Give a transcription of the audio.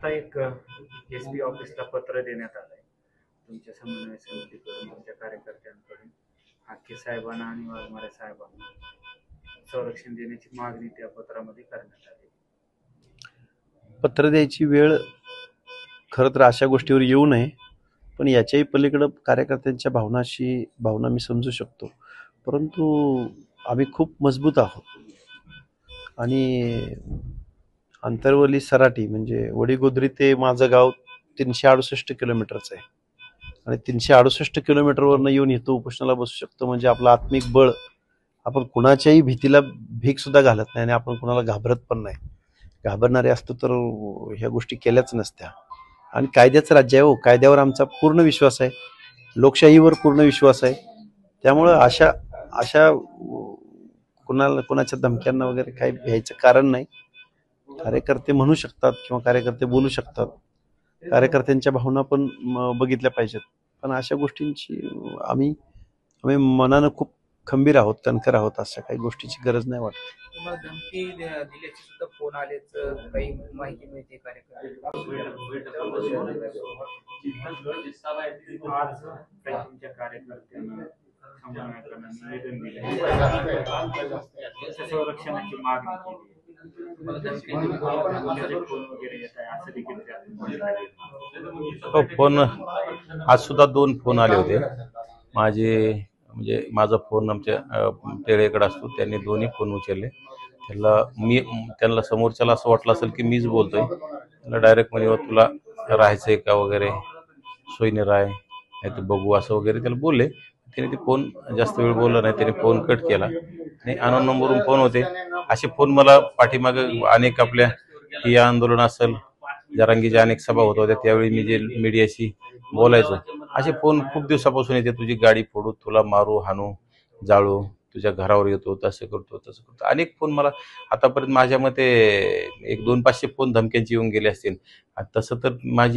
आता एक एसपी ऑफिसला पत्र देण्यात आलंय तुमच्या समन्वय समितीकडून, तुमच्या कार्यकर्त्यांकडून हाके साहेबांना आणि वाघमारे साहेबांना संरक्षण देण्याची मागणी त्या पत्रामध्ये करण्यात आली. पत्र द्यायची वेळ खरं तर अशा गोष्टीवर येऊ नये, पण याच्याही पलीकडं कार्यकर्त्यांच्या भावना मी समजू शकतो, परंतु आम्ही खूप मजबूत आहोत आणि अंतरवली सराटी म्हणजे वडीगोद्री ते माझं गाव 368 किलोमीटरचं आहे आणि 368 किलोमीटरवरनं येऊन इथं उपोषणाला बसू शकतो म्हणजे आपलं आत्मिक बळ. आपण कुणाच्याही भीतीला भीक सुद्धा घालत नाही आणि आपण कुणाला घाबरत पण नाही. घाबरणारे असतो तर ह्या गोष्टी केल्याच नसत्या. आणि कायद्याचं राज्य आहे हो, कायद्यावर आमचा पूर्ण विश्वास आहे, लोकशाहीवर पूर्ण विश्वास आहे. त्यामुळं अशा कुणाच्या धमक्यांना वगैरे काही भ्यायचं कारण नाही. कार्यकर्ते म्हणू शकतात किंवा कार्यकर्ते बोलू शकतात, कार्यकर्त्यांच्या भावना पण बघितल्या पाहिजेत, पण अशा गोष्टींची आम्ही मनानं खूप खंबीर आहोत, कणखर आहोत. अशा काही गोष्टीची गरज नाही वाटत. तुम्हाला धमकी दिल्याची सुद्धा फोन आलेच काही माहिती मिळते कार्यकर्त्यांना. आज तुमच्या कार्यकर्त्यांनी समन्वयकांना निवेदन दिले, संरक्षणाची मागणी केली. फोन आज सुद्धा 2 फोन आले होते म्हणजे माझा फोन आमच्या टेळेकडे असतो, त्यांनी दोन्ही फोन उचलले. त्यांना समोरच्याला असं वाटलं असेल की मीच बोलतोय. त्याला डायरेक्ट म्हणजे तुला राहायचंय का वगैरे, सोयीने राय नाही तर बघू असं वगैरे त्याला बोलले. त्याने ते फोन जास्त वेळ बोलला नाही, त्याने फोन कट केला आणि अनोन नंबरवरून फोन होते. असे फोन मला पाठीमागे अनेक आपल्या ही आंदोलन असेल, जरांगीच्या अनेक सभा होत होत्या, त्यावेळी मी जे मीडियाशी बोलायचो, असे फोन खूप दिवसापासून येते. तुझी गाडी फोडू, तुला मारू, हाणू, जाळू, तुझ्या घरावर येतो, तसं करतो तसं करतो. अनेक फोन मला आतापर्यंत माझ्या मते 100-200-500 फोन धमक्यांचे येऊन गेले असतील. तसं तर माझी